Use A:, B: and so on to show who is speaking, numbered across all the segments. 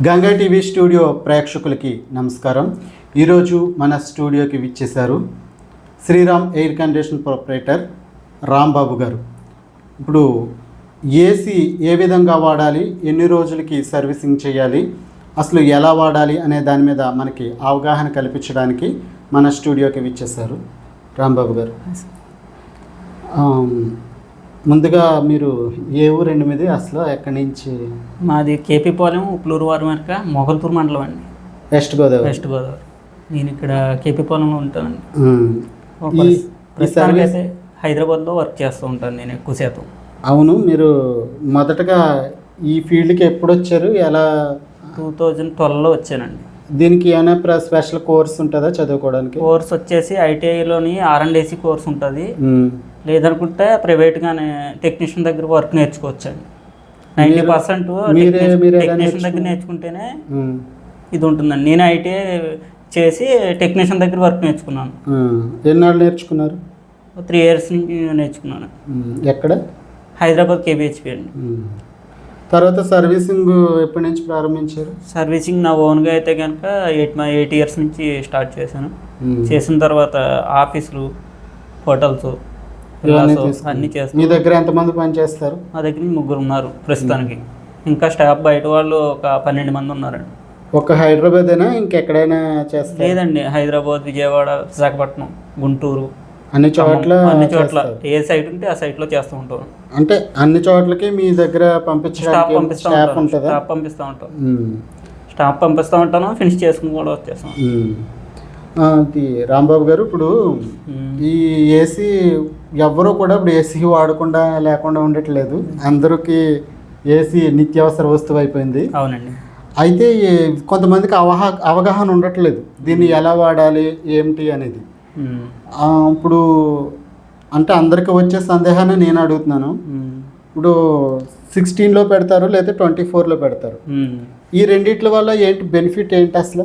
A: Ganga TV studio ప్రేక్షకులకి నమస్కారం. ఈరోజు మన స్టూడియోకి విచ్చేశారు Sriram air condition proprietor Rambabu garu. ఇప్పుడు ఏసీ ఏ విధంగా వాడాలి, ఎన్ని రోజులకి సర్వీసింగ్ చేయాలి, అసలు ఎలా వాడాలి అనే దాని మీద మనకి అవగాహన కల్పించడానికి మన స్టూడియోకి విచ్చేశారు రాంబాబు గారు. ముందుగా మీరు ఏ ఊరండి మీది, అసలు ఎక్కడి నుంచి?
B: మాది కేపీపాలెం, ఉప్లూరు వారి వెనక మొగల్తూరు మండలం అండి,
A: వెస్ట్ గోదావరి.
B: నేను ఇక్కడ కేపీపాలెంలో ఉంటానండి.
A: ఈ
B: ప్రస్తుతానికి అయితే హైదరాబాద్లో వర్క్ చేస్తూ ఉంటాను నేను ఎక్కువ శాతం.
A: అవును, మీరు మొదటగా ఈ ఫీల్డ్కి ఎప్పుడు వచ్చారు, ఎలా?
B: 2012లో వచ్చానండి.
A: దీనికి ఏమైనా స్పెషల్ కోర్స్ ఉంటుందా చదువుకోవడానికి?
B: కోర్స్ వచ్చేసి ఐటీఐలోని R&D కోర్స్ ఉంటుంది, లేదనుకుంటే ప్రైవేట్గానే టెక్నీషియన్ దగ్గర వర్క్ నేర్చుకోవచ్చండి. 90% టెక్నీషియన్ దగ్గర నేర్చుకుంటేనే ఇది ఉంటుందండి. నేను ఐటీఐ చేసి టెక్నీషియన్ దగ్గర వర్క్ నేర్చుకున్నాను.
A: ఎన్నాళ్ళు నేర్చుకున్నారు?
B: 3 years నుంచి నేర్చుకున్నాను.
A: ఎక్కడ?
B: హైదరాబాద్ KBHP అండి.
A: తర్వాత సర్వీసింగ్ ఎప్పటి నుంచి ప్రారంభించారు?
B: సర్వీసింగ్ నా ఓన్గా అయితే కనుక 8 years నుంచి స్టార్ట్ చేశాను. చేసిన తర్వాత ఆఫీసులు, హోటల్స్ అన్నీ చేస్తాను.
A: మీ దగ్గర ఎంతమంది పని చేస్తారు?
B: మా దగ్గర 3 ఉన్నారు ప్రస్తుతానికి. ఇంకా స్టాఫ్ బయట వాళ్ళు ఒక 12 మంది ఉన్నారండి.
A: ఒక హైదరాబాదేనా, ఇంకెక్కడైనా చేస్తారు?
B: లేదండి, హైదరాబాద్, విజయవాడ, విశాఖపట్నం, గుంటూరు,
A: అన్ని చోట్ల
B: ఏ సైట్ ఉంటే ఆ సైట్లో చేస్తూ ఉంటాం.
A: అంటే అన్ని చోట్లకి మీ దగ్గర పంపించడానికి స్టాఫ్ ఉంటుందా?
B: స్టాఫ్ పంపిస్తూ ఉంటాం. స్టాఫ్ పంపిస్తూ ఉంటాను, ఫినిష్ చేసుకుని కూడా వచ్చేస్తాం.
A: రాంబాబు గారు, ఇప్పుడు ఈ ఏసీ ఎవరో కూడా ఇప్పుడు ఏసీ వాడకుండా లేకుండా ఉండట్లేదు. అందరికీ ఏసీ నిత్యావసర వస్తువు అయిపోయింది.
B: అవునండి.
A: అయితే కొంతమందికి అవగాహన ఉండట్లేదు దీన్ని ఎలా వాడాలి ఏమిటి అనేది. ఇప్పుడు అంటే అందరికి వచ్చే సందేహాన్ని నేను అడుగుతున్నాను. ఇప్పుడు 16లో పెడతారు లేదా 24లో పెడతారు. ఈ రెండిట్ల వల్ల ఏంటి బెనిఫిట్ ఏంటి అసలు?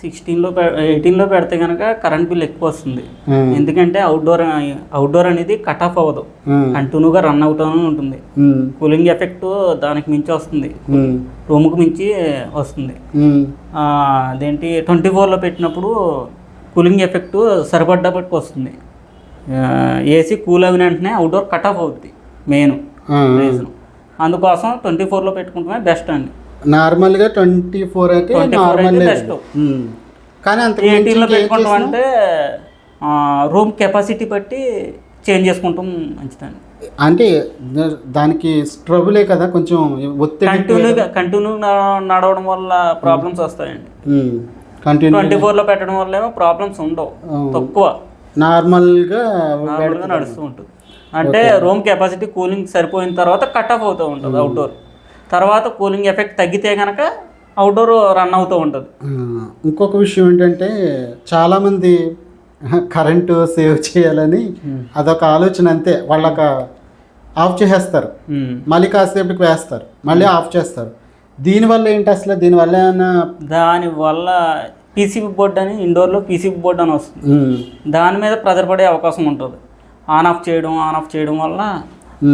B: 18లో పెడితే కనుక కరెంట్ బిల్ ఎక్కువ వస్తుంది. ఎందుకంటే అవుట్డోర్ అనేది కట్ ఆఫ్ అవ్వదు, కంటిన్యూగా రన్ అవుతూనే ఉంటుంది. కూలింగ్ ఎఫెక్ట్ దానికి మించి వస్తుంది, రూమ్కి మించి వస్తుంది. అదేంటి 24లో పెట్టినప్పుడు కూలింగ్ ఎఫెక్ట్ సరిపడ్డప్పటికి వస్తుంది. ఏసీ కూల్ అయిన వెంటనే అవుట్డోర్ కట్ ఆఫ్ అవుతుంది, మెయిన్ రీజన్. అందుకోసం 24లో పెట్టుకుంటే బెస్ట్ అండి.
A: నార్మల్గా 24 అయితే
B: బెస్ట్.
A: కానీ అంత
B: 18లో పెట్టుకుంటాం అంటే రూమ్ కెపాసిటీ బట్టి చేంజ్ చేసుకుంటాం మంచిదండి.
A: అంటే దానికి ట్రబులే కదా, కొంచెం ఒత్తిడి
B: కంటిన్యూగా నడవడం వల్ల ప్రాబ్లమ్స్ వస్తాయండి. 24లో పెట్టడం వల్ల ఏమో ప్రాబ్లమ్స్ ఉండవు, తక్కువ నార్మల్గా నడుస్తూ ఉంటుంది. అంటే రూమ్ కెపాసిటీ కూలింగ్ సరిపోయిన తర్వాత కట్ ఆఫ్ అవుతూ ఉంటుంది అవుట్డోర్. తర్వాత కూలింగ్ ఎఫెక్ట్ తగ్గితే కనుక అవుట్డోర్ రన్ అవుతూ ఉంటుంది.
A: ఇంకొక విషయం ఏంటంటే చాలామంది కరెంటు సేవ్ చేయాలని అదొక ఆలోచన, అంతే. వాళ్ళకి ఆఫ్ చేసేస్తారు, మళ్ళీ కాసేపటికి వేస్తారు, మళ్ళీ ఆఫ్ చేస్తారు. దీనివల్ల ఏంటి అసలు? దీనివల్ల ఏమన్నా?
B: దానివల్ల PCB బోర్డ్ అని, ఇండోర్లో PCB బోర్డ్ అని వస్తుంది, దాని మీద ప్రెజర్ పడే అవకాశం ఉంటుంది. ఆన్ ఆఫ్ చేయడం వల్ల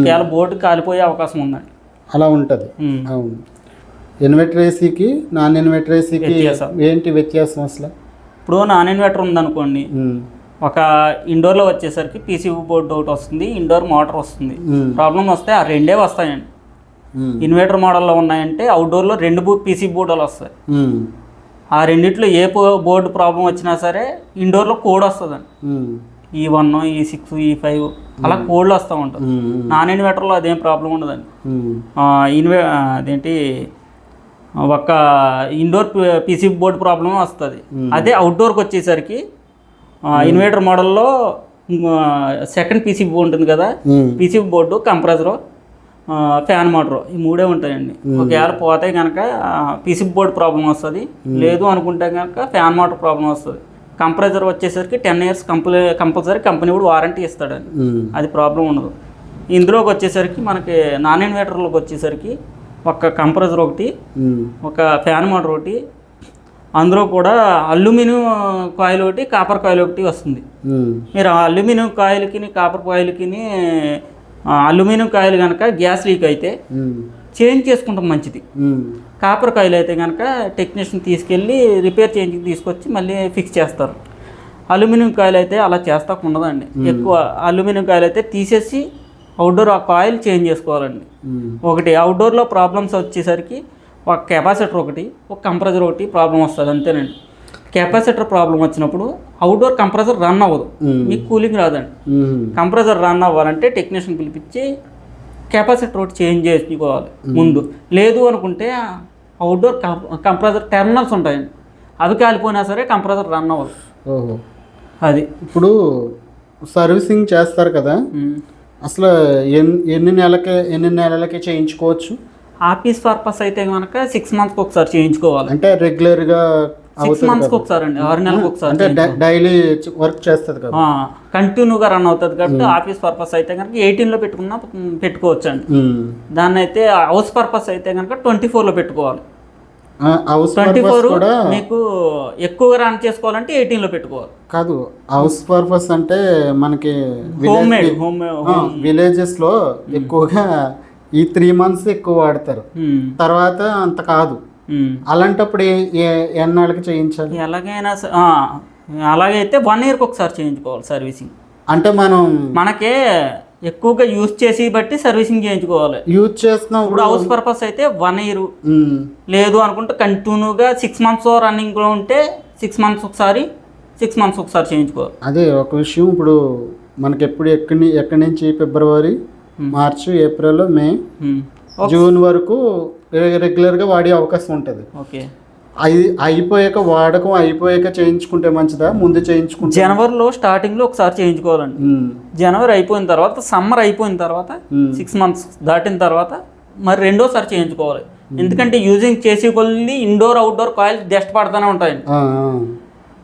B: కేవలం బోర్డు కాలిపోయే అవకాశం ఉందండి.
A: అలా ఉంటుంది. అవును. ఇన్వర్టర్ ఏసీకి నాన్ ఇన్వర్టర్ ఏసీకి ఏంటి వ్యత్యాసం అసలు?
B: ఇప్పుడు నాన్ ఇన్వర్టర్ ఉందనుకోండి, ఒక ఇండోర్లో వచ్చేసరికి PCB బోర్డు ఒకటి వస్తుంది, ఇండోర్ మోటార్ వస్తుంది. ప్రాబ్లం వస్తే ఆ రెండే వస్తాయండి. ఇన్వర్టర్ మోడల్లో ఉన్నాయంటే అవుట్డోర్లో 2 PCB బోర్డులు వస్తాయి. ఆ రెండిట్లో ఏ బోర్డు ప్రాబ్లం వచ్చినా సరే ఇండోర్లో కోడ్ వస్తుందండి. E1, E6, E5 అలా కోడ్లు వస్తూ ఉంటుంది. నాన్ ఇన్వర్టర్లో అదేం ప్రాబ్లం ఉండదండి. అదేంటి ఒక ఇండోర్ PCB బోర్డు ప్రాబ్లం వస్తుంది. అదే అవుట్డోర్కి వచ్చేసరికి ఇన్వర్టర్ మోడల్లో సెకండ్ PCB బోర్డు ఉంటుంది కదా, PCB board, compressor, fan motor, ఈ 3 ఉంటాయండి. ఒకవేళ పోతే కనుక PCB బోర్డు ప్రాబ్లం వస్తుంది, లేదు అనుకుంటే కనుక ఫ్యాన్ మోటార్ ప్రాబ్లం వస్తుంది. కంప్రెసర్ వచ్చేసరికి 10 years కంపల్సరీ కంపెనీ కూడా వారంటీ ఇస్తాడండి, అది ప్రాబ్లం ఉండదు. ఇందులోకి వచ్చేసరికి మనకి నాన్ ఇన్వర్టర్లోకి వచ్చేసరికి ఒక కంప్రెసర్ ఒకటి, ఒక ఫ్యాన్ మోటార్ ఒకటి, అందులో కూడా అల్యూమినియం కాయిల్ ఒకటి, కాపర్ కాయిల్ ఒకటి వస్తుంది. మీరు అల్యూమినియం కాయిల్కి, కాపర్ కాయిల్కి, అల్యూమినియం కాయిల్ కనుక గ్యాస్ లీక్ అయితే చేంజ్ చేసుకుంటాం మంచిది. కాపర్ కాయిల్ అయితే కనుక టెక్నీషియన్ తీసుకెళ్ళి రిపేర్ చేయించి తీసుకొచ్చి మళ్ళీ ఫిక్స్ చేస్తారు. అల్యూమినియం కాయిల్ అయితే అలా చేస్తాకుండదండి. ఎక్కువ అల్యూమినియం కాయిల్ అయితే తీసేసి అవుట్డోర్ ఆ కాయిల్ చేంజ్ చేసుకోవాలండి. ఒకటి అవుట్డోర్లో ప్రాబ్లమ్స్ వచ్చేసరికి ఒక కెపాసిటర్ ఒకటి, ఒక కంప్రెసర్ ఒకటి ప్రాబ్లం వస్తుంది అంతేనండి. కెపాసిటర్ ప్రాబ్లం వచ్చినప్పుడు అవుట్డోర్ కంప్రెసర్ రన్ అవ్వదు, మీకు కూలింగ్ రాదండి. కంప్రెసర్ రన్ అవ్వాలంటే టెక్నీషియన్ పిలిపించి కెపాసిటర్ ఒకటి చేంజ్ చేసుకోవాలి ముందు. లేదు అనుకుంటే అవుట్డోర్ కంప్రెసర్ టెర్మినల్స్ ఉంటాయండి, అవి కాలిపోయినా సరే కంప్రెసర్ రన్ అవ్వదు.
A: ఓహో,
B: అది
A: ఇప్పుడు సర్వీసింగ్ చేస్తారు కదా, అసలు ఎన్ని నెలలకి చేయించుకోవచ్చు?
B: ఆఫీస్ పర్పస్ అయితే కనుక 6 monthsకి ఒకసారి చేయించుకోవాలి.
A: అంటే రెగ్యులర్గా
B: 6 monthsకి ఒకసారి అండి, 6 నెలలకు ఒకసారి.
A: అంటే డైలీ వర్క్ చేస్తుంది కదా,
B: కంటిన్యూగా రన్ అవుతుంది కాబట్టి ఆఫీస్ పర్పస్ అయితే కనుక 18లో పెట్టుకోవచ్చు అండి. దాన్ని అయితే హౌస్ పర్పస్ అయితే కనుక 24లో పెట్టుకోవాలి. 24 మీకు ఎక్కువగా రన్ చేసుకోవాలంటే 18లో పెట్టుకోవాలి.
A: కాదు, హౌస్ పర్పస్ అంటే మనకి విలేజెస్ లో ఎక్కువగా ఈ 3 months ఎక్కువ వాడతారు, తర్వాత అంత కాదు. అలాంటప్పుడు ఎన్నాళ్ళకి చేయించాలి?
B: ఎలాగైనా అలాగైతే 1 yearకి ఒకసారి చేయించుకోవాలి సర్వీసింగ్.
A: అంటే
B: మనకే ఎక్కువగా యూజ్ చేసి బట్టి సర్వీసింగ్ చేయించుకోవాలి.
A: యూజ్ చేస్తున్నాం
B: ఇప్పుడు హౌస్ పర్పస్ అయితే 1 year, లేదు అనుకుంటే కంటిన్యూగా 6 months రన్నింగ్లో ఉంటే 6 months ఒకసారి, 6 months ఒకసారి చేయించుకోవాలి.
A: అదే ఒక విషయం. ఇప్పుడు మనకి ఎక్కడి నుంచి ఫిబ్రవరి, మార్చి, ఏప్రిల్, మే, జూన్ వరకు రెగ్యులర్గా వాడే అవకాశం ఉంటుంది.
B: ఓకే,
A: వాడకం అయిపోయాక చేయించుకుంటే మంచిదా, ముందు చేయించుకుంటే?
B: జనవరిలో స్టార్టింగ్లో ఒకసారి చేయించుకోవాలండి. జనవరి అయిపోయిన తర్వాత, సమ్మర్ అయిపోయిన తర్వాత, 6 months దాటిన తర్వాత మరి రెండోసారి చేయించుకోవాలి. ఎందుకంటే యూజింగ్ చేసే కొద్ది ఇండోర్ అవుట్డోర్ కాయిల్స్ డస్ట్ పడుతూనే ఉంటాయండి.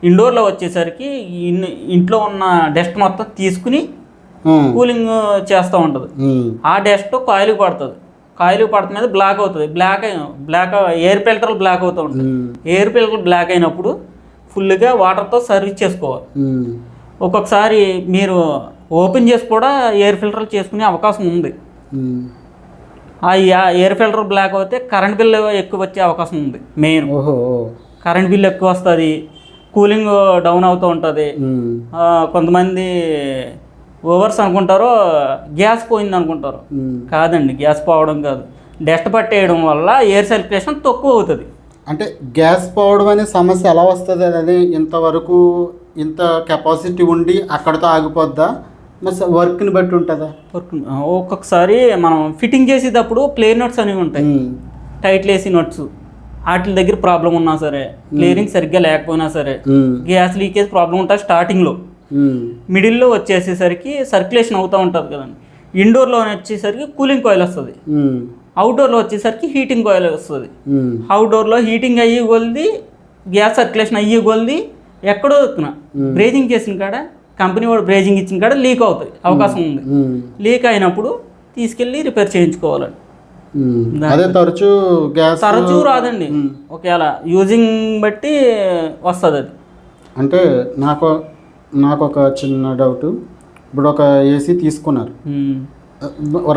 B: ఇండోర్లో వచ్చేసరికి ఇంట్లో ఉన్న డస్ట్ మొత్తం తీసుకుని కూలింగ్ చేస్తూ ఉంటుంది. ఆ డస్ట్ కాయిల్కి పడుతుంది, కాయిల్ పడుతుంది మీద బ్లాక్ అవుతుంది. బ్లాక్ ఎయిర్ ఫిల్టర్ బ్లాక్ అవుతూ ఉంటుంది. ఎయిర్ ఫిల్టర్ బ్లాక్ అయినప్పుడు ఫుల్గా వాటర్తో సర్వీస్ చేసుకోవాలి. ఒక్కొక్కసారి మీరు ఓపెన్ చేసి కూడా ఎయిర్ ఫిల్టర్ చేసుకునే అవకాశం ఉంది. ఆ ఎయిర్ ఫిల్టర్ బ్లాక్ అయితే కరెంట్ బిల్ ఎక్కువ వచ్చే అవకాశం ఉంది. మెయిన్ కరెంట్ బిల్ ఎక్కువ వస్తుంది, కూలింగ్ డౌన్ అవుతూ ఉంటుంది. కొంతమంది ఓవర్స్ అనుకుంటారు గ్యాస్ పోయింది అనుకుంటారు. కాదండి, గ్యాస్ పోవడం కాదు, డస్ట్ పట్టేయడం వల్ల ఎయిర్ సర్క్యులేషన్ తక్కువ అవుతుంది.
A: అంటే గ్యాస్ పోవడం అనే సమస్య ఎలా వస్తుంది? అది ఇంతవరకు ఇంత కెపాసిటీ ఉండి అక్కడితో ఆగిపోద్దా, మరి వర్క్ని బట్టి ఉంటుందా?
B: ఒక్కొక్కసారి మనం ఫిట్టింగ్ చేసేటప్పుడు ప్లేర్ నట్స్ అనేవి ఉంటాయి, టైట్ లేసి నట్స్, వాటి దగ్గర ప్రాబ్లం ఉన్నా సరే, క్లియరింగ్ సరిగ్గా లేకపోయినా సరే, గ్యాస్ లీకేజ్ ప్రాబ్లం ఉంటుంది స్టార్టింగ్లో. మిడిల్లో వచ్చేసేసరికి సర్క్యులేషన్ అవుతూ ఉంటుంది కదండి. ఇండోర్లో వచ్చేసరికి కూలింగ్ కాయిల్ వస్తుంది, అవుట్డోర్లో వచ్చేసరికి హీటింగ్ కాయిల్ వస్తుంది. అవుట్డోర్లో హీటింగ్ అయ్యి కొలిది, గ్యాస్ సర్క్యులేషన్ అయ్యి కొలిది ఎక్కడో బ్రేజింగ్ చేసిన కాడ, కంపెనీ వాడు బ్రేజింగ్ ఇచ్చిన కాడ లీక్ అవుతుంది అవకాశం ఉంది. లీక్ అయినప్పుడు తీసుకెళ్ళి రిపేర్ చేయించుకోవాలండి.
A: అదే తరచూ
B: రాదండి, ఒకవేళ యూజింగ్ బట్టి వస్తుంది అది.
A: అంటే నాకు ఒక చిన్న డౌట్. ఇప్పుడు ఒక ఏసీ తీసుకున్నారు,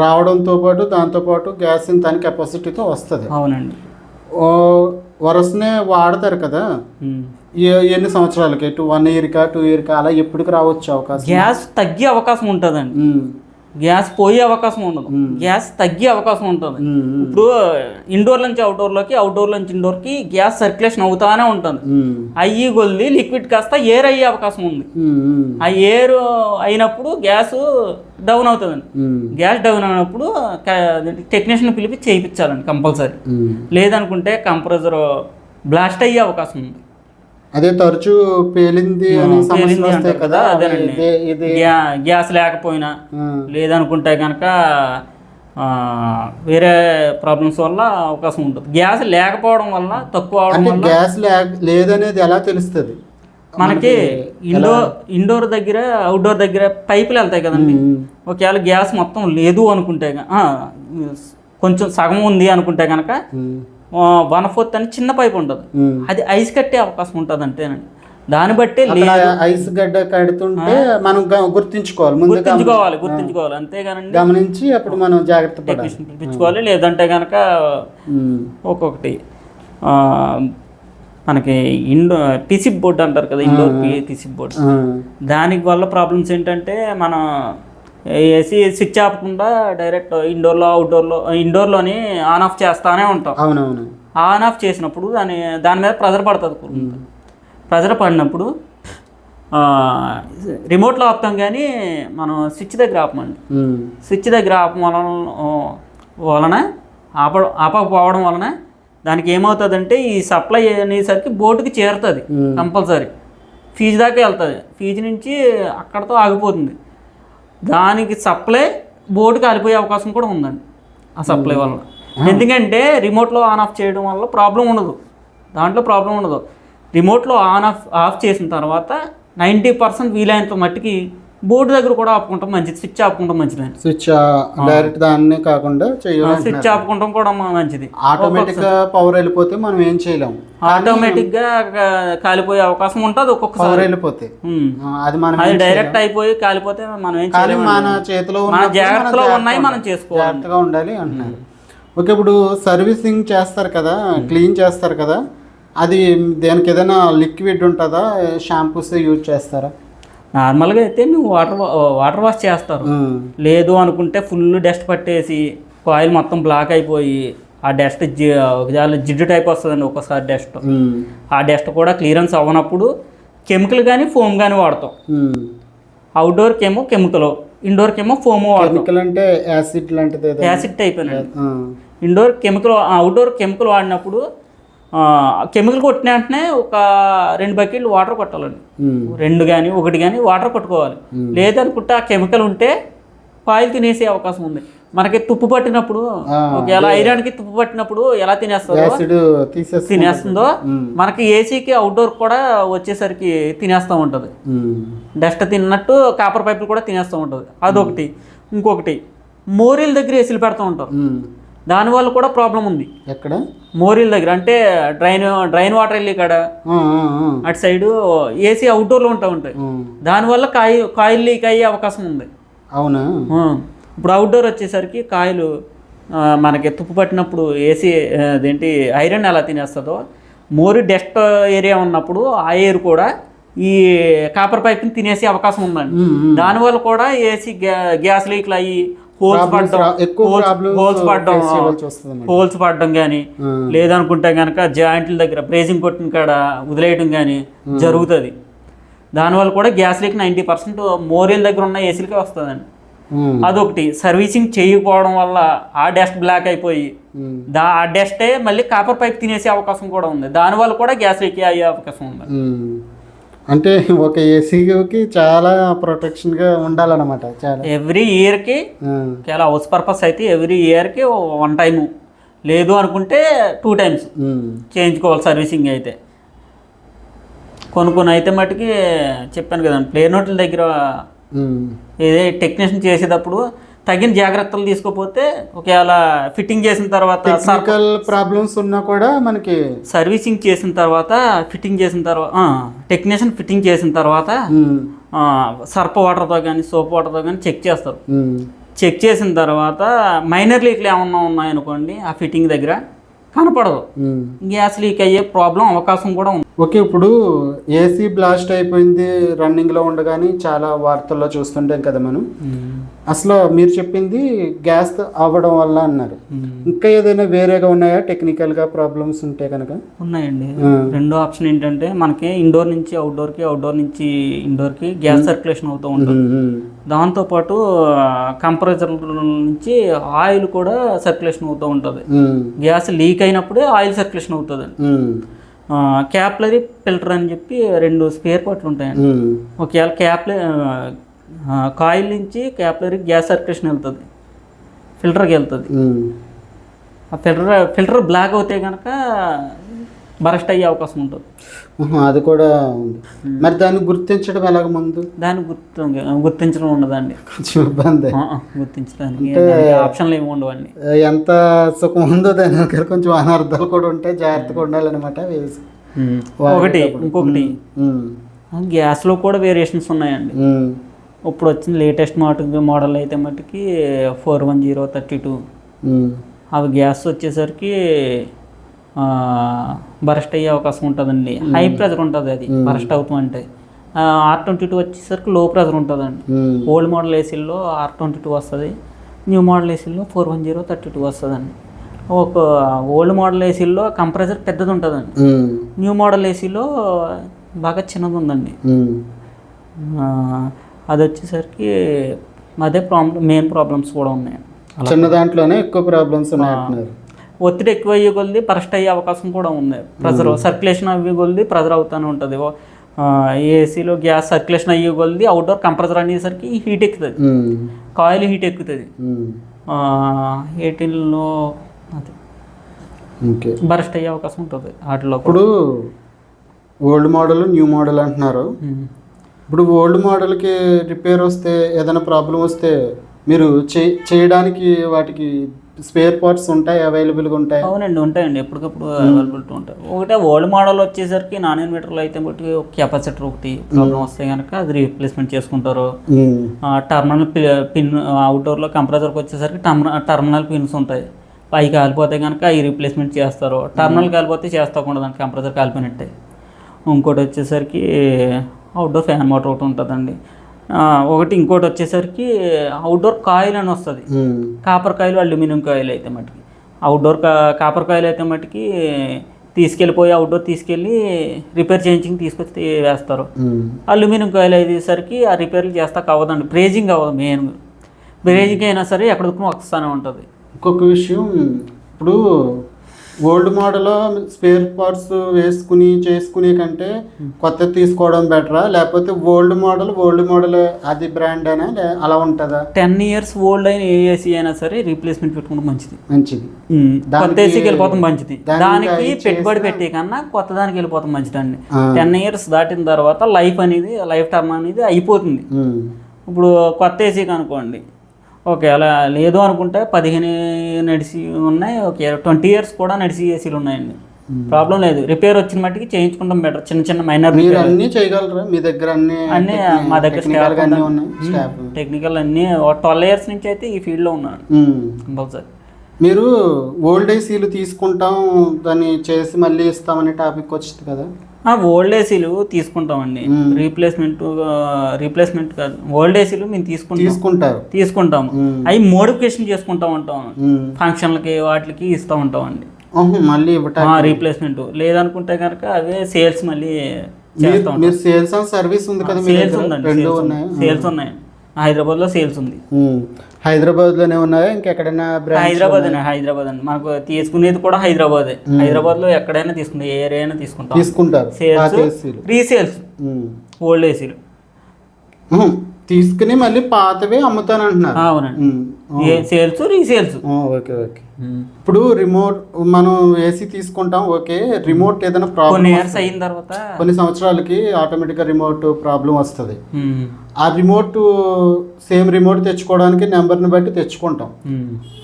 A: రావడంతో పాటు దాంతోపాటు గ్యాస్ ఇంత కెపాసిటీతో వస్తుంది.
B: అవునండి,
A: వరసనే వాడతారు కదా, ఎన్ని సంవత్సరాలకి? 1 yearకా 2 yearకా అలా ఎప్పటికి రావచ్చు అవకాశం?
B: గ్యాస్ తగ్గే అవకాశం ఉంటుందండి, గ్యాస్ పోయే అవకాశం ఉండదు, గ్యాస్ తగ్గే అవకాశం ఉంటుంది. ఇప్పుడు ఇండోర్ నుంచి అవుట్డోర్లోకి, అవుట్డోర్ నుంచి ఇండోర్కి గ్యాస్ సర్క్యులేషన్ అవుతానే ఉంటుంది. అయ్యి కొద్ది లిక్విడ్ కాస్త ఎయిర్ అయ్యే అవకాశం ఉంది. ఆ ఎయిర్ అయినప్పుడు గ్యాస్ డౌన్ అవుతుందండి. గ్యాస్ డౌన్ అయినప్పుడు టెక్నీషియన్ పిలిపి చేయించాలండి కంపల్సరీ. లేదనుకుంటే కంప్రెసర్ బ్లాస్ట్ అయ్యే అవకాశం ఉంది.
A: అదే తరచూ పేలింది కదా,
B: అదేనండి. గ్యాస్ లేకపోయినా, లేదనుకుంటే కనుక వేరే ప్రాబ్లమ్స్ వల్ల అవకాశం ఉంటుంది. గ్యాస్ లేకపోవడం వల్ల, తక్కువ అవడం వల్ల.
A: గ్యాస్ లేదనేది ఎలా తెలుస్తుంది
B: మనకి? ఇండోర్ దగ్గర, అవుట్డోర్ దగ్గర పైపులు వెళ్తాయి కదండి. ఒకవేళ గ్యాస్ మొత్తం లేదు అనుకుంటే, కొంచెం సగం ఉంది అనుకుంటే కనుక 1/4 అని చిన్న పైప్ ఉంటుంది, అది ఐస్ కట్టే అవకాశం ఉంటుంది అంటేనండి. దాన్ని బట్టి
A: అక్కడ ఐస్ గడ్డ కడుతుంటే మనం గుర్తించుకోవాలి, ముందుగా
B: గుర్తించుకోవాలి అంతేగానండి.
A: గమనించి అప్పుడు మనం జాగ్రత్త పడాలి,
B: పిలిపించుకోవాలి. లేదంటే కనుక ఒక్కొక్కటి మనకి పీసీ బోర్డు అంటారు కదా, ఇండోర్ పీసీ బోర్డు, దానికి వల్ల ప్రాబ్లమ్స్ ఏంటంటే మనం ఏసీ స్విచ్ ఆపకుండా డైరెక్ట్ ఇండోర్లోని ఆన్ ఆఫ్ చేస్తానే ఉంటాం.
A: అవునవును.
B: ఆన్ ఆఫ్ చేసినప్పుడు దాని మీద ప్రెజర్ పడుతుంది. ప్రెజర్ పడినప్పుడు రిమోట్లో ఆపుతాం కానీ మనం స్విచ్ దగ్గర ఆపమండి. స్విచ్ దగ్గర ఆపడం వలన ఆపకపోవడం వలన దానికి ఏమవుతుందంటే ఈ సప్లై అనేసరికి బోర్డుకి చేరుతుంది కంపల్సరీ, ఫీజు దాకా వెళ్తుంది. ఫీజు నుంచి అక్కడతో ఆగిపోతుంది. దానికి సప్లై బోర్డుకి కాలిపోయే అవకాశం కూడా ఉందండి ఆ సప్లై వల్ల. ఎందుకంటే రిమోట్లో ఆన్ ఆఫ్ చేయడం వల్ల ప్రాబ్లం ఉండదు, దాంట్లో ప్రాబ్లం ఉండదు. రిమోట్లో ఆఫ్ చేసిన తర్వాత 90% వీలైనంత మట్టికి బోర్డు దగ్గర కూడా ఆపుకుంటాం మంచిది, స్విచ్ ఆపుకుంటాం మంచిది.
A: స్విచ్ డైరెక్ట్ దాన్నే కాకుండా
B: స్విచ్ ఆపుకుంటాం కూడా మంచిది.
A: ఆటోమేటిక్ గా పవర్ వెళ్ళిపోతే మనం ఏం చేయలేము,
B: ఆటోమేటిక్ గా కాలిపోయే అవకాశం ఉంటుంది. ఒక్కొక్కసారి
A: వెళ్ళిపోతే
B: అది డైరెక్ట్ అయిపోయి కాలిపోతే మనం ఏం చేయలేము.
A: మన చేతిలో
B: జాగ్రత్తలో ఉన్నాయి, మనం చేసుకోవాలి,
A: జాగ్రత్తగా ఉండాలి అంటున్నారు. ఓకే, ఇప్పుడు సర్వీసింగ్ చేస్తారు కదా, క్లీన్ చేస్తారు కదా, అది దానికి ఏదైనా లిక్విడ్ ఉంటుందా, షాంపూస్ యూజ్ చేస్తారా?
B: నార్మల్గా అయితే మేము వాటర్ వాష్ చేస్తారు. లేదు అనుకుంటే ఫుల్ డస్ట్ పట్టేసి కాయిల్ మొత్తం బ్లాక్ అయిపోయి ఆ డస్ట్ జిడ్డు టైప్ వస్తుందండి ఒక్కసారి డస్ట్. ఆ డస్ట్ కూడా క్లియరెన్స్ అవ్వనప్పుడు కెమికల్ కానీ ఫోమ్ కానీ వాడతాం. అవుట్డోర్కి ఏమో కెమికల్, ఇండోర్కి ఏమో ఫోమ్ వాడతాం.
A: కెమికల్ అంటే యాసిడ్ లాంటిది,
B: యాసిడ్ టైప్ అండి. ఇండోర్ కెమికల్, అవుట్డోర్ కెమికల్ వాడినప్పుడు కెమికల్ కొట్టిన వెంటనే ఒక 2 బకెట్లు వాటర్ కొట్టాలండి. 2 కానీ 1 కానీ వాటర్ కొట్టుకోవాలి. లేదనుకుంటే ఆ కెమికల్ ఉంటే కాయిల్ తినేసే అవకాశం ఉంది. మనకి తుప్పు పట్టినప్పుడు, ఒకవేళ ఐరన్కి తుప్పు పట్టినప్పుడు ఎలా తినేస్తుందో మనకి ఏసీకి అవుట్డోర్ కూడా వచ్చేసరికి తినేస్తూ ఉంటుంది. డస్ట్ తిన్నట్టు కాపర్ పైపులు కూడా తినేస్తూ ఉంటుంది. అదొకటి. ఇంకొకటి మోరీల దగ్గర ఏసీలు పెడతా ఉంటారు, దానివల్ల కూడా ప్రాబ్లం ఉంది.
A: ఎక్కడ?
B: మోరీల దగ్గర, అంటే డ్రైన్ వాటర్ వెళ్ళి కాడ అటు సైడు ఏసీ అవుట్డోర్లో ఉంటాయి. దానివల్ల కాయిల్ లీక్ అయ్యే అవకాశం ఉంది.
A: అవునా?
B: ఇప్పుడు అవుట్డోర్ వచ్చేసరికి కాయిలు మనకి తుప్పు పట్టినప్పుడు ఏసీ అదేంటి ఐరన్ ఎలా తినేస్తుందో, మోరీ డస్ట్ ఏరియా ఉన్నప్పుడు ఆ ఎయిర్ కూడా ఈ కాపర్ పైప్ని తినేసే అవకాశం ఉందండి. దానివల్ల కూడా ఏసీ గ్యాస్ లీక్లు అయ్యి హోల్స్ పడడం కానీ, లేదనుకుంటే కనుక జాయింట్ల దగ్గర బ్రేజింగ్ కొట్టిన కాడ వదిలేయడం కానీ జరుగుతుంది. దానివల్ల కూడా గ్యాస్ లీక్ 90% మోరీల దగ్గర ఉన్న ఏసీలకే వస్తుందండి. అదొకటి. సర్వీసింగ్ చేయకపోవడం వల్ల ఆ డస్ట్ బ్లాక్ అయిపోయి ఆ డస్టే మళ్ళీ కాపర్ పైప్ తినేసే అవకాశం కూడా ఉంది. దానివల్ల కూడా గ్యాస్ లీక్ అయ్యే అవకాశం ఉంది.
A: అంటే ఒక ఏసీకి చాలా ప్రొటెక్షన్గా ఉండాలన్నమాట. చాలా
B: ఎవ్రీ ఇయర్కి చాలా హౌస్ పర్పస్ అయితే ఎవ్రీ ఇయర్కి 1 టైము, లేదు అనుకుంటే 2 టైమ్స్ చేయించుకోవాలి సర్వీసింగ్ అయితే. కొన్ని అయితే మటుకి చెప్పాను కదండి, ప్లే నోట్ల దగ్గర ఏదే టెక్నీషియన్ చేసేటప్పుడు తగిన జాగ్రత్తలు తీసుకోకపోతే ఒకవేళ ఫిట్టింగ్ చేసిన తర్వాత
A: టెక్నికల్ ప్రాబ్లమ్స్ ఉన్నా కూడా మనకి
B: సర్వీసింగ్ చేసిన తర్వాత టెక్నీషియన్ ఫిట్టింగ్ చేసిన తర్వాత సర్ఫ్ వాటర్తో కానీ సోప్ వాటర్తో కానీ చెక్ చేస్తారు. చెక్ చేసిన తర్వాత మైనర్ లీక్లు ఏమన్నా ఉన్నాయనుకోండి ఆ ఫిట్టింగ్ దగ్గర కనపడదు, గ్యాస్ లీక్ అయ్యే ప్రాబ్లం అవకాశం కూడా ఉంది.
A: ఓకే, ఇప్పుడు ఏసీ బ్లాస్ట్ అయిపోయింది రన్నింగ్లో ఉండగానే చాలా వార్తల్లో చూస్తుంటాం కదా మనం. అసలు మీరు చెప్పింది గ్యాస్ అవ్వడం వల్ల అన్నారు, ఇంకా ఏదైనా వేరేగా ఉన్నాయా టెక్నికల్గా ప్రాబ్లమ్స్ ఉంటే కనుక?
B: ఉన్నాయండి. రెండో ఆప్షన్ ఏంటంటే మనకి ఇండోర్ నుంచి అవుట్డోర్కి, అవుట్డోర్ నుంచి ఇండోర్కి గ్యాస్ సర్క్యులేషన్ అవుతూ ఉంటుంది. దాంతోపాటు కంప్రెసర్ నుంచి ఆయిల్ కూడా సర్క్యులేషన్ అవుతూ ఉంటుంది. గ్యాస్ లీక్ అయినప్పుడే ఆయిల్ సర్క్యులేషన్ అవుతుంది. క్యాప్లరీ ఫిల్టర్ అని చెప్పి 2 స్పేర్ పార్ట్లు ఉంటాయండి. ఒకవేళ కాయిల్ నుంచి క్యాప్లరీ గ్యాస్ సర్క్యులేషన్ వెళ్తుంది, ఫిల్టర్కి వెళ్తుంది. ఆ ఫిల్టర్ బ్లాక్ అవుతే కనుక బరస్ట్ అయ్యే అవకాశం ఉంటుంది.
A: అది కూడా ఉంది. మరి దాన్ని గుర్తించడం ఎలాగ? ముందు
B: దాన్ని గుర్తించడం ఉండదండి,
A: కొంచెం ఇబ్బంది.
B: గుర్తించడానికి ఆప్షన్లు ఏమి ఉండవండి.
A: ఎంత సుఖం ఉందో దాని కొంచెం అనర్థాలు కూడా ఉంటాయి, జాగ్రత్తగా ఉండాలన్నమాట.
B: ఒకటి ఇంకొకటి
A: ఉమ్,
B: గ్యాస్లో కూడా వేరియేషన్స్ ఉన్నాయండి.
A: ఉమ్,
B: ఇప్పుడు వచ్చిన లేటెస్ట్ మోడల్ అయితే మట్టుకి 41032
A: ఉమ్,
B: అవి గ్యాస్ వచ్చేసరికి బరస్ట్ అయ్యే అవకాశం ఉంటుందండి. హై ప్రెజర్ ఉంటుంది అది బరస్ట్ అవుతామంటే. R22 వచ్చేసరికి లో ప్రెజర్ ఉంటుందండి.
A: ఉమ్,
B: ఓల్డ్ మోడల్ ఏసీల్లో R22 వస్తుంది, న్యూ మోడల్ ఏసీల్లో 41032 వస్తుందండి. ఒక ఓల్డ్ మోడల్ ఏసీల్లో కంప్రెసర్ పెద్దది ఉంటుందండి,
A: ఉమ్,
B: న్యూ మోడల్ ఏసీలో బాగా చిన్నది ఉందండి.
A: ఉమ్,
B: అది వచ్చేసరికి అదే మెయిన్ ప్రాబ్లమ్స్ కూడా ఉన్నాయి.
A: చిన్న దాంట్లోనే ఎక్కువ ప్రాబ్లమ్స్ ఉన్నాయంటున్నారు.
B: ఒత్తిడి ఎక్కువ అయ్యే కొద్ది బరస్ట్ అయ్యే అవకాశం కూడా ఉంది. ప్రెజర్ సర్క్యులేషన్ అయ్యే కొద్ది ప్రెజర్ అవుతూనే ఉంటుంది. ఏసీలో గ్యాస్ సర్క్యులేషన్ అయ్యే కొద్ది అవుట్డోర్ కంప్రెసర్ అనేసరికి హీట్ ఎక్కుతుంది,
A: ఉమ్,
B: కాయిల్ హీట్ ఎక్కుతుంది.
A: ఉమ్,
B: 18లో అది
A: ఓకే.
B: బరస్ట్ అయ్యే అవకాశం ఉంటుంది వాటిలో.
A: ఇప్పుడు ఓల్డ్ మోడల్ న్యూ మోడల్ అంటున్నారు. ఇప్పుడు ఓల్డ్ మోడల్కి రిపేర్ వస్తే ఏదైనా ప్రాబ్లం వస్తే మీరు చేయడానికి వాటికి స్పేర్ పార్ట్స్ ఉంటాయి, అవైలబుల్గా ఉంటాయి?
B: అవునండి, ఉంటాయండి, ఎప్పటికప్పుడు అవైలబిలిటీ ఉంటాయి. ఒకటే ఓల్డ్ మోడల్ వచ్చేసరికి నాన్ ఇన్వర్టర్లో అయితే బట్టి కెపాసిటర్ ఒకటి ప్రాబ్లం వస్తే కనుక అది రీప్లేస్మెంట్ చేసుకుంటారు. టర్మినల్ పిన్ అవుట్డోర్లో కంప్రెసర్కి వచ్చేసరికి టర్మినల్ పిన్స్ ఉంటాయి, అవి కాలిపోతే కనుక అవి రీప్లేస్మెంట్ చేస్తారు. టర్మినల్ కాలిపోతే చేస్తాకుండా దానికి కంప్రెసర్ కాలిపోయినట్టే. ఇంకోటి వచ్చేసరికి అవుట్డోర్ ఫ్యాన్ మోటార్ ఒకటి ఉంటుందండి. ఇంకోటి వచ్చేసరికి అవుట్డోర్ కాయిల్ అని వస్తుంది, కాపర్ కాయిల్ అల్యూమినియం కాయిల్ అయితే మటుకి. అవుట్డోర్ కాపర్ కాయిల్ అయితే మటుకి తీసుకెళ్ళిపోయి అవుట్డోర్ తీసుకెళ్ళి రిపేర్ చేయించి తీసుకొచ్చి వేస్తారు. అల్యూమినియం కాయిల్ అయ్యేసరికి ఆ రిపేర్లు చేస్తాక అవ్వదండి, బ్రేజింగ్ అవ్వదు. మెయిన్ బ్రేజింగ్ అయినా సరే ఎక్కడ వస్తూనే ఉంటుంది.
A: ఇంకొక విషయం, ఇప్పుడు ఓల్డ్ మోడల్ స్పేర్ పార్ట్స్ వేసుకుని చేసుకునే కంటే కొత్త తీసుకోవడం బెటరా, లేకపోతే ఓల్డ్ మోడల్ అది బ్రాండ్ అయినా అలా ఉంటుందా?
B: 10 years ఓల్డ్ అయిన ఏ ఏసీ అయినా సరే రీప్లేస్మెంట్ పెట్టుకుంటే మంచిది. కొత్త ఏసీకి వెళ్ళిపోతాం మంచిది. దానికి పెట్టుబడి పెట్టే కన్నా కొత్త దానికి వెళ్ళిపోతాం మంచిదండి. 10 years దాటిన తర్వాత లైఫ్ టర్మ్ అనేది అయిపోతుంది. ఇప్పుడు కొత్త ఏసీకి అనుకోండి, ఓకే అలా లేదు అనుకుంటే 15 నడిచి ఉన్నాయి, ఓకే 20 years కూడా నడిచి ఏసీలు ఉన్నాయండి. ప్రాబ్లం లేదు, రిపేర్ వచ్చిన మట్టికి చేయించుకుంటాం బెటర్. చిన్న మైనర్
A: అన్నీ చేయగలరా మీ దగ్గర?
B: అన్నీ మా దగ్గర టెక్నికల్ అన్నీ 12 years నుంచి అయితే ఈ ఫీల్డ్లో ఉన్నాడు కంపల్సరీ.
A: మీరు ఓల్డ్ ఏసీలు తీసుకుంటాం దాన్ని చేసి మళ్ళీ ఇస్తామనే టాపిక్ వచ్చింది కదా?
B: ఓల్డ్ ఏసీలు తీసుకుంటామండి. రీప్లేస్మెంట్ కాదు, ఓల్డ్ ఏసీలు మేము తీసుకుంటాము. అవి మోడిఫికేషన్ చేసుకుంటా ఉంటాం, ఫంక్షన్లకి వాటికి ఇస్తూ ఉంటామండి
A: మళ్ళీ
B: రీప్లేస్మెంట్. లేదనుకుంటే కనుక అవే సేల్స్ మళ్ళీ చేస్తాం.
A: సేల్స్ అండ్ సర్వీస్ ఉంది కదా?
B: సేల్స్ ఉందండి, సేల్స్ ఉన్నాయి. హైదరాబాద్లో సేల్స్ ఉంది.
A: హైదరాబాద్లోనే ఉన్నాయా ఇంకెక్కడైనా?
B: హైదరాబాద్ అండి, మనకు తీసుకునేది కూడా హైదరాబాద్లో ఎక్కడైనా తీసుకుంటాం, ఏ ఏరియా అయినా తీసుకుంటారు. సేల్స్, రీసేల్స్, ఓల్డ్ ఏసీలు
A: తీసుకుని మళ్ళీ పాతవి అమ్ముతాను అంటున్నారు.
B: అవునండి, సేల్స్ రీసేల్స్.
A: Okay okay. ఇప్పుడు రిమోట్ మనం ఏసీ తీసుకుంటాం, ఓకే. రిమోట్ ఏదైనా ప్రాబ్లం
B: కొన్ని ఇయర్స్ అయిన తర్వాత,
A: కొన్ని సంవత్సరాలకి ఆటోమేటిక్గా రిమోట్ ప్రాబ్లం వస్తుంది. ఆ రిమోట్ సేమ్ రిమోట్ తెచ్చుకోవడానికి నెంబర్ని బట్టి తెచ్చుకుంటాం.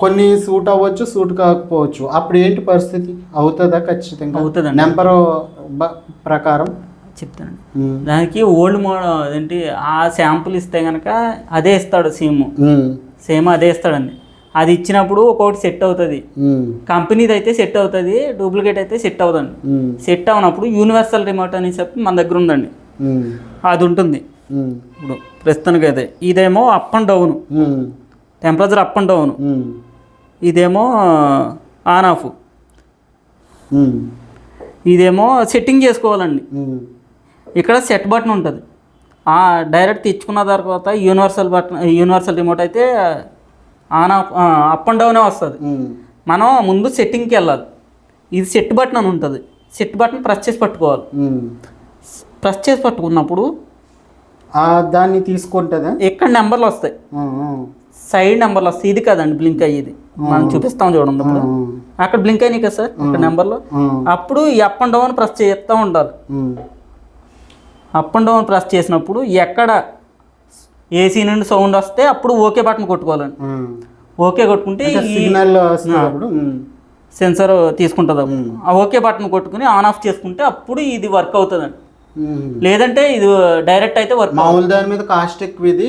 A: కొన్ని సూట్ అవ్వచ్చు, సూట్ కాకపోవచ్చు. అప్పుడు ఏంటి పరిస్థితి? అవుతుందా? ఖచ్చితంగా అవుతుంది. నెంబర్ ప్రకారం
B: చెప్తానండి. దానికి ఓల్డ్ మోడల్ ఏంటి, ఆ శాంపుల్ ఇస్తే కనుక అదే ఇస్తాడు, సేమ్ అదే ఇస్తాడండి. అది ఇచ్చినప్పుడు ఒక్కొక్కటి సెట్ అవుతుంది. కంపెనీది అయితే సెట్ అవుతుంది, డూప్లికేట్ అయితే సెట్ అవుతుంది. సెట్ అవునప్పుడు యూనివర్సల్ రిమోట్ అని చెప్పి మన దగ్గర ఉందండి, అది ఉంటుంది. ఇప్పుడు ప్రస్తుతానికి అయితే ఇదేమో up and down, temperature up and down. ఇదేమో ఆన్ ఆఫ్, ఇదేమో సెట్టింగ్ చేసుకోవాలండి. ఇక్కడ సెట్ బటన్ ఉంటుంది, డైరెక్ట్ తెచ్చుకున్న తర్వాత యూనివర్సల్ రిమోట్ అయితే ఆన్ ఆఫ్ అప్ అండ్ డౌనే వస్తుంది. మనం ముందు సెట్టింగ్కి వెళ్ళాలి. ఇది సెట్ బటన్ అని ఉంటుంది, సెట్ బటన్ ప్రెస్ చేసి పట్టుకోవాలి. ప్రెస్ చేసి పట్టుకున్నప్పుడు
A: దాన్ని తీసుకుంటుందా?
B: ఇక్కడ నెంబర్లు వస్తాయి, సైడ్ నెంబర్లు వస్తాయి. ఇది కదండి బ్లింక్ అయ్యేది, మనం చూపిస్తాం చూడండి. అప్పుడు అక్కడ బ్లింక్ అయినాయి కదా సార్, ఇక్కడ నెంబర్లో. అప్పుడు ఈ అప్ అండ్ డౌన్ ప్రెస్ చేస్తూ ఉండాలి. అప్ అండ్ డౌన్ ప్రెస్ చేసినప్పుడు ఎక్కడ ఏసీ నుండి సౌండ్ వస్తే అప్పుడు ఓకే బటన్ కొట్టుకోవాలండి. ఓకే కొట్టుకుంటే సెన్సర్ తీసుకుంటుంది. ఆ ఓకే బటన్ కొట్టుకుని ఆన్ ఆఫ్ చేసుకుంటే అప్పుడు ఇది వర్క్ అవుతుందండి. లేదంటే ఇది డైరెక్ట్ అయితే వర్క్
A: మామూలు దాని మీద కాస్ట్ ఎక్కువ, ఇది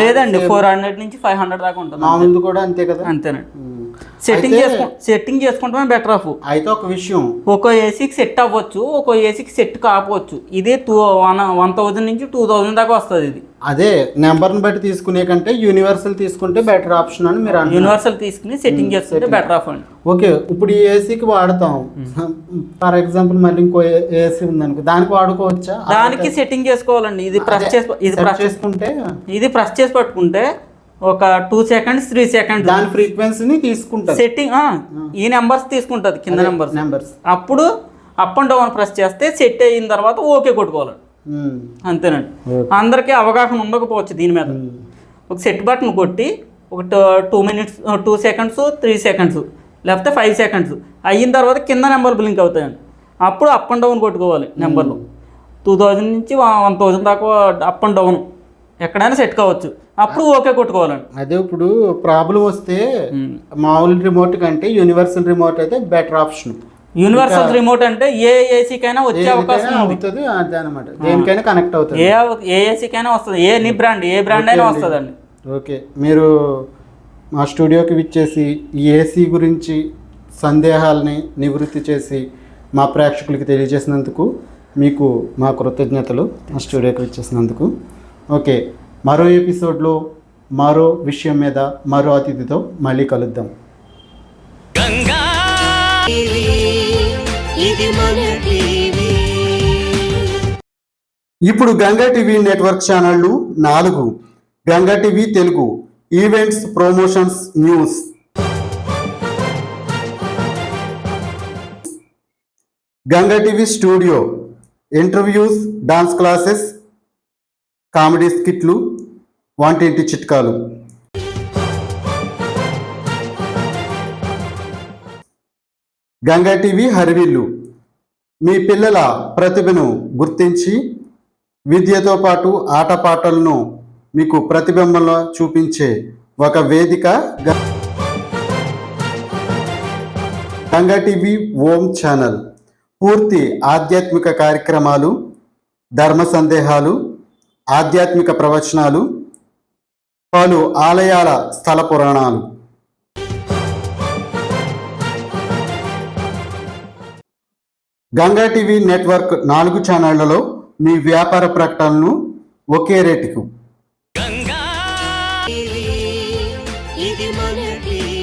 B: లేదండి 400 నుంచి 500 దాకా ఉంటుంది.
A: మామూలు కూడా అంతే కదా.
B: అంతేనండి. సెట్టింగ్ చేసుకుంటే బెటర్ ఆఫ్.
A: అయితే ఒక విషయం,
B: ఒక్కో ఏసీకి సెట్ అవ్వచ్చు, ఒక్కో ఏసీకి సెట్ కాకపోవచ్చు. ఇదే 1000 నుంచి 2000 దాకా వస్తుంది. ఇది
A: అదే నెంబర్ని బట్టి తీసుకునే కంటే యూనివర్సల్ తీసుకుంటే బెటర్ ఆప్షన్ అని మీరు అంటున్నారు.
B: యూనివర్సల్ తీసుకుని సెట్టింగ్ చేసుకుంటే బెటర్ ఆఫ్ అండి.
A: ఓకే, ఇప్పుడు ఈ ఏసీకి వాడతాం, ఫర్ ఎగ్జాంపుల్ మళ్ళీ ఇంకో ఏసీ ఉందనుకో, దానికి వాడుకోవచ్చా?
B: దానికి సెట్టింగ్ చేసుకోవాలండి. ఇది ప్రెస్ చేసుకుంటే ఇది ప్రెస్ చేసి పట్టుకుంటే ఒక 2 seconds 3 seconds
A: దాని ఫ్రీక్వెన్సీని తీసుకుంటుంది
B: సెట్టింగ్. ఈ నెంబర్స్ తీసుకుంటుంది, కింద నెంబర్స్. అప్పుడు అప్ అండ్ డౌన్ ప్రెస్ చేస్తే సెట్ అయిన తర్వాత ఓకే కొట్టుకోవాలండి. అంతేనండి. అందరికీ అవగాహన ఉండకపోవచ్చు దీని మీద. ఒక సెట్ బటన్ కొట్టి ఒక 2 minutes 2 seconds 3 seconds లేకపోతే 5 seconds అయిన తర్వాత కింద నెంబర్ బ్లింక్ అవుతాయండి. అప్పుడు అప్ అండ్ డౌన్ కొట్టుకోవాలి. నెంబర్లు 2000 నుంచి 1000 దాకా అప్ అండ్ డౌన్ ఎక్కడైనా సెట్ కావచ్చు. అప్పుడు ఓకే కొట్టుకోవాలండి.
A: అదే ఇప్పుడు ప్రాబ్లం వస్తే మామూలు రిమోట్ కంటే యూనివర్సల్ రిమోట్ అయితే బెటర్ ఆప్షన్.
B: యూనివర్సల్ రిమోట్ అంటే ఏ ఏసీకైనా వచ్చే అవకాశం
A: అవుతుంది, అదే అనమాట. దేనికైనా కనెక్ట్ అవుతుంది,
B: ఏ ఏసీకైనా వస్తుంది. ఏ బ్రాండ్ అయినా వస్తుందండి.
A: ఓకే, మీరు మా స్టూడియోకి విచ్చేసి ఈ ఏసీ గురించి సందేహాలని నివృత్తి చేసి మా ప్రేక్షకులకి తెలియజేసినందుకు మీకు మా కృతజ్ఞతలు. మా స్టూడియోకి విచ్చేసినందుకు. ఓకే, మరో ఎపిసోడ్లో మరో విషయం మీద మరో అతిథితో మళ్ళీ కలుద్దాం. ఇప్పుడు గంగా టీవీ నెట్వర్క్ ఛానళ్లు 4. Ganga TV Telugu events, promotions, news. Ganga TV studio interviews, dance classes, comedy స్కిట్లు, వంటింటి చిట్కాలు. గంగా టీవీ హరివిల్లు మీ పిల్లల ప్రతిభను గుర్తించి విద్యతో పాటు ఆటపాటలను మీకు ప్రతిబింబంలో చూపించే ఒక వేదిక గంగా టీవీ ఓం ఛానల్. పూర్తి ఆధ్యాత్మిక కార్యక్రమాలు, ధర్మ సందేహాలు, ఆధ్యాత్మిక ప్రవచనాలు, పలు ఆలయాల స్థల పురాణాలు. గంగా టీవీ నెట్వర్క్ 4 ఛానళ్లలో మీ వ్యాపార ప్రకటనలను ఒకే రేటుకు.
C: గంగా ఇది మన టీవీ.